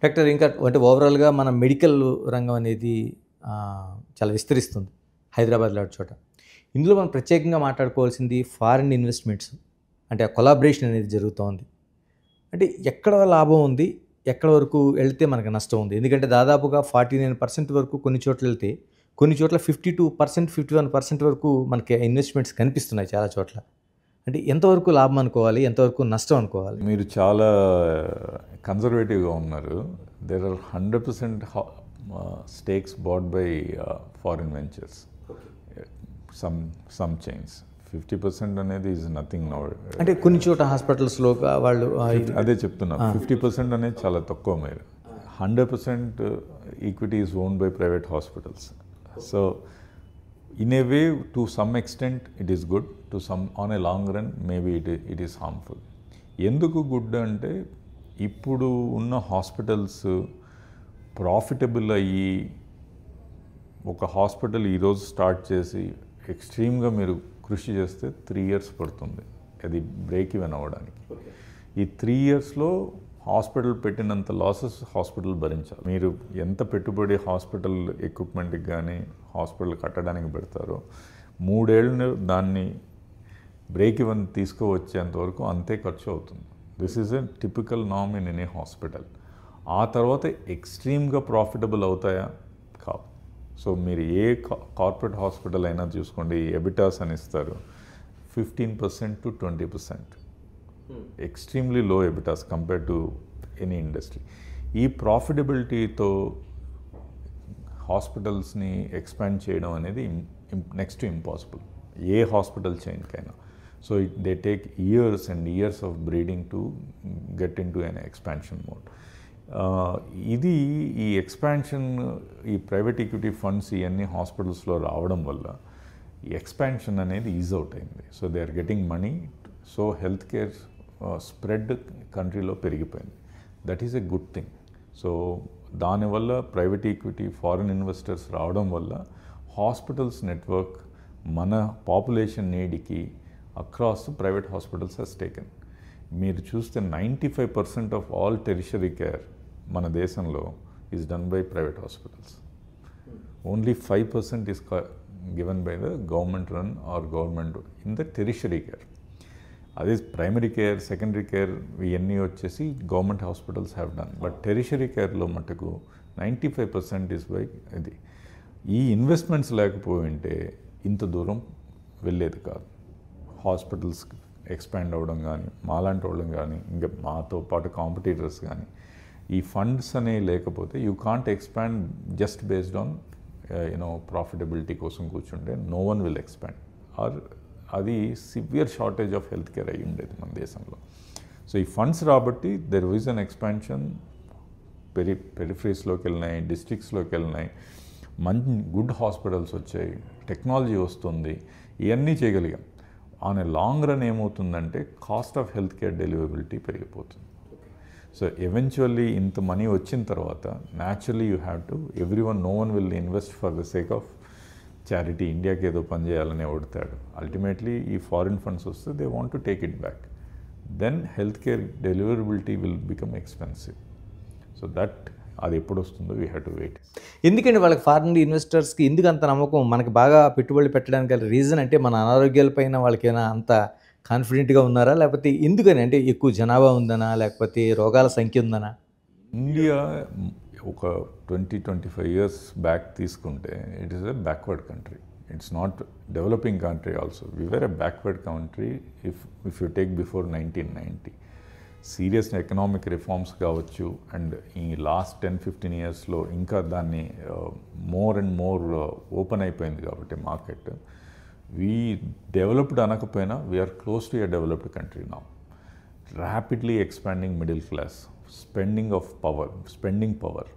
Doctor ఇంకా అంటే ఓవరాల్‌గా మన మెడికల్ రంగం అనేది చాలా విస్తరిస్తుంది హైదరాబాద్ లాంటి చోట. ఇందులో మనం ప్రత్యేకంగా మాట్లాడుకోవాల్సింది ఫారిన్ ఇన్వెస్ట్‌మెంట్స్. అంటే ఆ కొలాబరేషన్ అనేది జరుగుతోంది. అంటే ఎక్కడ లాభం ఉంది? ఎక్కడ వరకు ఎళ్తే మనకు నష్టం ఉంది? ఎందుకంటే దాదాపుగా 49% వరకు కొన్ని చోట్లెళ్తే, కొన్ని చోట్ల 52%, 51% వరకు మనకి ఇన్వెస్ట్‌మెంట్స్ కనిపిస్తున్నాయి చాలా చోట్ల. అంటే ఎంతవరకు లాభం అనుకోవాలి? ఎంతవరకు నష్టం అనుకోవాలి? మీరు చాలా కన్జర్వేటివ్గా ఉన్నారు. There are 100% stakes bought by foreign ventures, some chains. 50% అనేది ఈజ్ నథింగ్ నౌ. అంటే కొన్ని చోట హాస్పిటల్స్‌లో వాళ్ళు అదే చెప్తున్నా, 50% అనేది చాలా తక్కువ. మీరు 100% equity is own by private hospitals. So in a way, to some extent it is good, to some on a long run maybe it is harmful. ఎందుకు గుడ్ అంటే, ఇప్పుడు ఉన్న హాస్పిటల్స్ ప్రాఫిటబుల్ అయ్యి, ఒక హాస్పిటల్ ఈరోజు స్టార్ట్ చేసి ఎక్స్ట్రీమ్గా మీరు కృషి చేస్తే 3 years పడుతుంది అది బ్రేక్ ఈవెన్ అవ్వడానికి. ఈ 3 yearsలో హాస్పిటల్ పెట్టినంత లాసెస్ హాస్పిటల్ భరించాలి. మీరు ఎంత పెట్టుబడి హాస్పిటల్ ఎక్విప్మెంట్కి కానీ హాస్పిటల్ కట్టడానికి పెడతారో, 3 ఏళ్ళు దాన్ని బ్రేక్ ఈవెన్ తీసుకువచ్చేంత వరకు అంతే ఖర్చు అవుతుంది. This is a typical norm in any hospital. ఆ తర్వాత ఎక్స్ట్రీమ్గా ప్రాఫిటబుల్ అవుతాయా? కావు. సో మీరు ఏ కార్పొరేట్ హాస్పిటల్ అయినా చూసుకోండి, ఎబిటాస్ అని ఇస్తారు 15% to 20%. Extremely low EBITDAs compare to any industry. ఈ ప్రాఫిటబిలిటీతో హాస్పిటల్స్ని ఎక్స్పాండ్ చేయడం అనేది నెక్స్ట్ ఇంపాసిబుల్ ఏ హాస్పిటల్ చైన్కైనా. So they take years and years of breeding to get into an expansion mode. ఇది ఈ ఎక్స్పాన్షన్, ఈ ప్రైవేట్ ఈక్విటీ ఫండ్స్ ఇవన్నీ హాస్పిటల్స్లో రావడం వల్ల ఈ ఎక్స్పాన్షన్ అనేది ఈజ్ అవుట్ అయింది. So they are getting money. So health care spread కంట్రీలో పెరిగిపోయింది. That is a good thing. So దానివల్ల ప్రైవేట్ ఈక్విటీ, ఫారిన్ ఇన్వెస్టర్స్ రావడం వల్ల హాస్పిటల్స్ నెట్వర్క్ మన పాపులేషన్ నీడ్కి across private hospitals has taken. మీరు చూస్తే 95% ఆఫ్ ఆల్ టెరిషరీ కేర్ మన దేశంలో is done by private hospitals. Only 5% is given by the government run or government in the tertiary care. అదే primary care, secondary care ఇవన్నీ వచ్చేసి government hospitals have done. But tertiary కేర్లో మటుకు 95% is by ఇది. ఈ investments లేకపోయి ఉంటే ఇంత దూరం వెళ్ళేది కాదు. హాస్పిటల్స్ ఎక్స్పాండ్ అవ్వడం కానీ, మాలాంటి వాళ్ళం కానీ, ఇంకా మాతో పాటు కాంపిటీటర్స్ కానీ, ఈ ఫండ్స్ అనేవి లేకపోతే you can't expand just based on profitability కోసం కూర్చుంటే no one will expand. Or అది severe shortage of health care అయ్యి ఉండేది మన దేశంలో. సో ఈ ఫండ్స్ రాబట్టి దెర్ ఈజ్ అన్ ఎక్స్పాన్షన్. పెరిఫరీస్లోకి వెళ్ళినాయి, డిస్ట్రిక్ట్స్లోకి వెళ్ళినాయి, మంచి గుడ్ హాస్పిటల్స్ వచ్చాయి, టెక్నాలజీ వస్తుంది, ఇవన్నీ చేయగలిగాం. ఆన్ ఏ లాంగ్ రన్ ఏమవుతుందంటే cost of health care deliverability పెరిగిపోతుంది. సో ఎవెన్చువల్లీ ఇంత మనీ వచ్చిన తర్వాత naturally you have to no one will invest for the sake of charity. ఇండియాకి ఏదో పని చేయాలని ఓడతాడు. అల్టిమేట్లీ ఈ ఫారిన్ ఫండ్స్ వస్తే they want to take it back. Then health care deliverability will become expensive. So that అది ఎప్పుడు వస్తుందో వీ హ్యావ్ టు వెయిట్. ఎందుకంటే వాళ్ళకి ఫారిన్ ఇన్వెస్టర్స్కి ఎందుకు అంత నమ్మకం? మనకి బాగా పెట్టుబడులు పెట్టడానికి గల రీజన్ అంటే మన అనారోగ్యాలపైన వాళ్ళకైనా అంత కాన్ఫిడెంట్గా ఉన్నారా? లేకపోతే ఎందుకని? అంటే ఎక్కువ జనాభా ఉందనా? లేకపోతే రోగాల సంఖ్య ఉందనా? ఇండియా ఒక 20-25 years బ్యాక్ తీసుకుంటే it is a backward country. It's not developing country also. We were a backward country if you take before 1990. Serious economic reforms కావచ్చు, అండ్ ఈ లాస్ట్ 10-15 yearsలో ఇంకా దాన్ని మోర్ అండ్ మోర్ ఓపెన్ అయిపోయింది కాబట్టి market. We developed అనకపోయినా we are close to a developed country now. Rapidly expanding middle class, spending power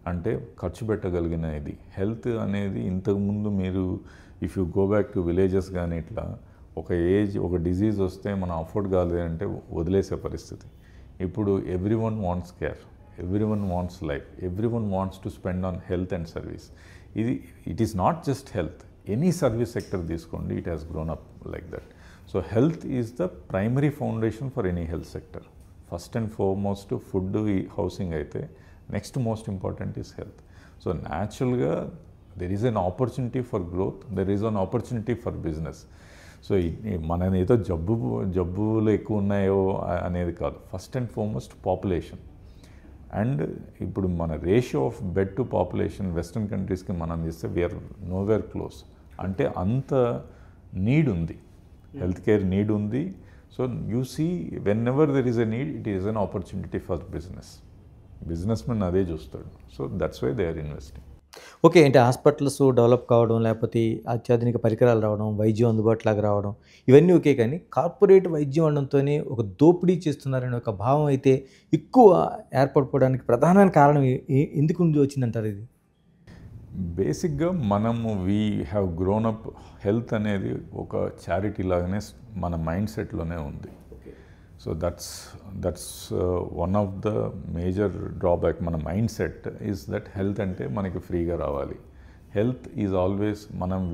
అంటే ఖర్చు పెట్టగలిగిన ఇది. హెల్త్ అనేది ఇంతకుముందు మీరు if you go back to villages కానీ ఇట్లా ఒక డిజీజ్ వస్తే మనం అఫోర్డ్ కాలేదు అంటే వదిలేసే పరిస్థితి. ఇప్పుడు everyone wants care, everyone wants life, everyone wants to spend on health and service. It is not just health, any service sector తీసుకోండి, it has grown up like that. So health is the primary foundation for any health sector. First and foremost food, housing అయితే next most important is health. So న్యాచురల్గా there is an opportunity for growth, there is an opportunity for business. So మన ఏదో జబ్బులు ఎక్కువ ఉన్నాయో అనేది కాదు, first and foremost population. And ఇప్పుడు మన ratio of bed to population western కంట్రీస్కి మనం చేస్తే వీఆర్ నోవేర్ క్లోజ్. అంటే అంత నీడ్ ఉంది, హెల్త్ కేర్ నీడ్ ఉంది. So you see whenever there is a need, it is an opportunity for businessmen అదే చూస్తాడు. So that's why they are investing. Okay, అంటే హాస్పిటల్స్ డెవలప్ కావడం, లేకపోతే అత్యాధునిక పరికరాలు రావడం, వైద్యం అందుబాటులోకి రావడం, ఇవన్నీ ఓకే. కానీ కార్పొరేట్ వైద్యం అనడంతోనే ఒక దోపిడీ చేస్తున్నారనే ఒక భావం అయితే ఎక్కువ ఏర్పడిపోవడానికి ప్రధాన కారణం ఎందుకు వచ్చిందంటారు? ఇది బేసిక్గా మనము we have grown up, health అనేది ఒక చారిటీ లాగానే మన మైండ్ సెట్లోనే ఉంది. So that's one of the major drawback. మన mind set is that health అంటే మనకి ఫ్రీగా రావాలి. Health is always,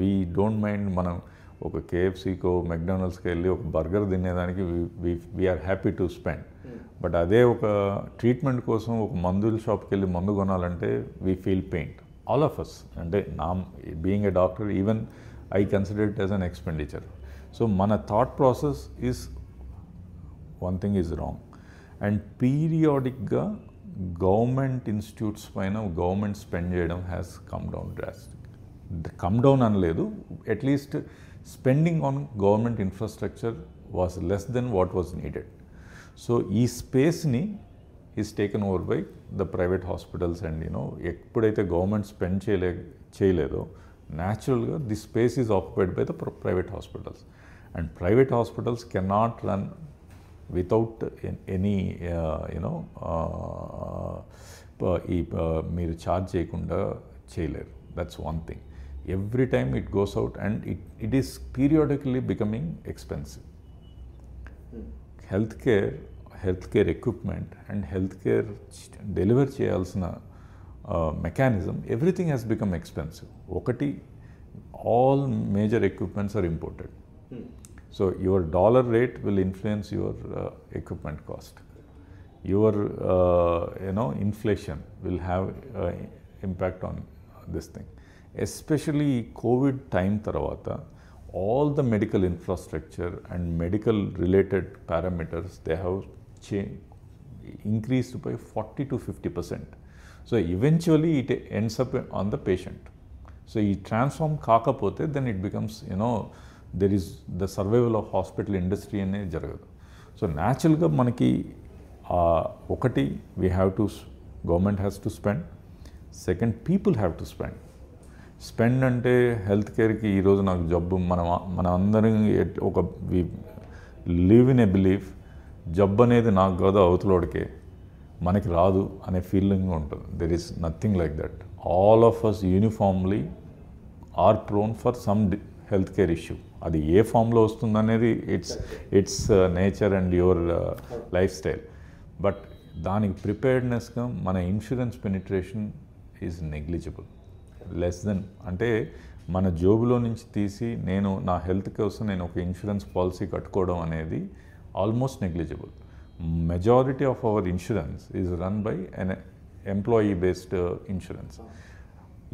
we don't mind మనం ఒక కేఎఫ్సీకో మెక్డానల్డ్స్కి వెళ్ళి ఒక బర్గర్ తినేదానికి we are happy to spend. But అదే ఒక ట్రీట్మెంట్ కోసం ఒక మందుల షాప్కి వెళ్ళి మందు కొనాలంటే we feel pain, all of us. అంటే being a doctor, even I consider it as an expenditure. So మన thought process is one thing is wrong. And పీరియాడిక్గా గవర్నమెంట్ ఇన్స్టిట్యూట్స్ పైన గవర్నమెంట్ స్పెండ్ చేయడం has come down drastic. Come down అనలేదు, at least spending on government infrastructure was less than what was needed. So ఈ స్పేస్ని is taken over by the private hospitals. And ఎప్పుడైతే government spend చేయలేదో న్యాచురల్గా the space is occupied by the private hospitals. And private hospitals cannot run without any మీరు charge చేయకుండా చేయలేరు. That's one thing. Every time it goes out and it is periodically becoming expensive. Health care equipment and health care deliver చేయాల్సిన mechanism, everything has become expensive. ఒకటి, all major equipments are imported. So your dollar rate will influence your equipment cost. Your inflation will have impact on this thing. Especially COVID time tarvata, all the medical infrastructure and medical related parameters, they have increased by 40 to 50%. So eventually it ends up on the patient. So you transform కాకపోతే then it becomes there is the survival of hospital industry అనేది జరగదు. So న్యాచురల్గా మనకి ఒకటి, government has to spend. Second, people have to spend అంటే health కేర్కి ఈరోజు నాకు జబ్బు, మన అందరం ఒక లివ్ ఇన్ ఎ బిలీఫ్, జబ్బు అనేది నాకు కాదు అవతలోడికే, మనకి రాదు అనే ఫీలింగ్ ఉంటుంది. There is nothing like that. All of us uniformly are prone for some health care issue. అది ఏ ఫామ్లో వస్తుందనేది it's nature and your life style. But దానికి ప్రిపేర్డ్నెస్గా మన insurance penetration is negligible, less than. అంటే మన జోబులో నుంచి తీసి నా హెల్త్ కోసం నేను ఒక ఇన్సూరెన్స్ పాలసీ కట్టుకోవడం అనేది almost negligible. Majority of our insurance is run by N employee based insurance.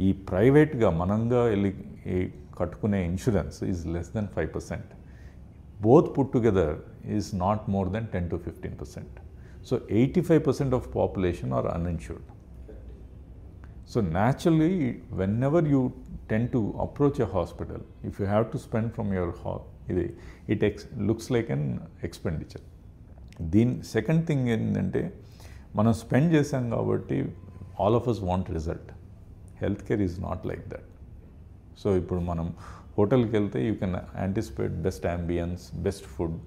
ఈ ప్రైవేట్గా మనంగా వెళ్ళి కట్టుకునే insurance is less than 5%. Both put together is not more than 10 to 15%. So 85% of population are uninsured. So naturally, whenever you tend to approach a hospital, if you have to spend from your it looks like an expenditure. Second thing ఏంటంటే, మనం spend చేసాం కాబట్టి all of us want result. Healthcare is not like that. So ఇప్పుడు మనం హోటల్కి వెళ్తే you can anticipate best ambience, best food,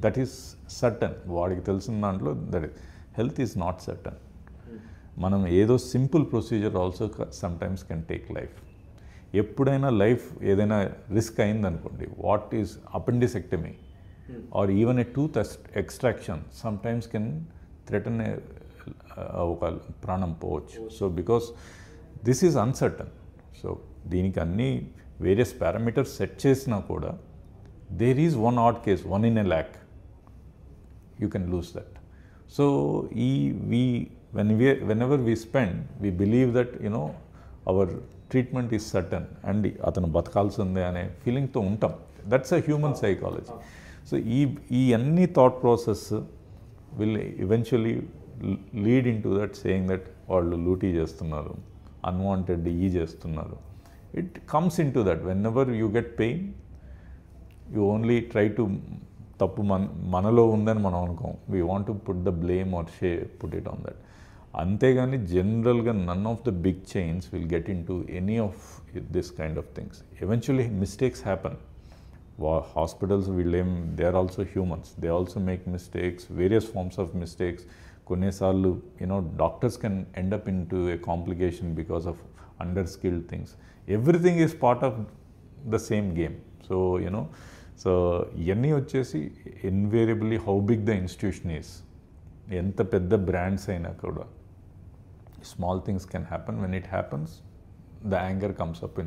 that is certain. వాడికి తెలిసిన దాంట్లో that is. Health is not certain. మనం ఏదో simple procedure also sometimes can take life. ఎప్పుడైనా లైఫ్ ఏదైనా రిస్క్ అయిందనుకోండి, what is appendectomy or even a tooth extraction sometimes can threaten ఒక ప్రాణం పోవచ్చు. So because this is uncertain. So దీనికి అన్ని వేరియస్ పారామీటర్స్ సెట్ చేసినా కూడా there is one add case, 1 in a lakh, you can lose that. So whenever we spend, we believe that, our treatment is certain and అతను బతకాల్సిందే అనే ఫీలింగ్తో ఉంటాం. That's a human psychology. So ఈ అన్ని thought process will eventually lead into that saying that వాళ్ళు లూటీ చేస్తున్నారు, unwanted చేస్తున్నారు. It comes into that when ever you get pain, you only try to తప్పు మనలో ఉందని మనం అనుకోం. We want to put the blame or put it on that. అంతేగాని జనరల్గా none of the big chains will get into any of this kind of things. Eventually mistakes happen. Hospitals they are also humans, they also make mistakes, various forms of mistakes. కొన్నిసార్లు doctors can end up into a complication because of under skilled things. Everything is part of the same game. So ఇవన్నీ వచ్చేసి invariably how big the institution is, ఎంత పెద్ద brands అయినా కూడా small things can happen. When it happens, the anger comes up in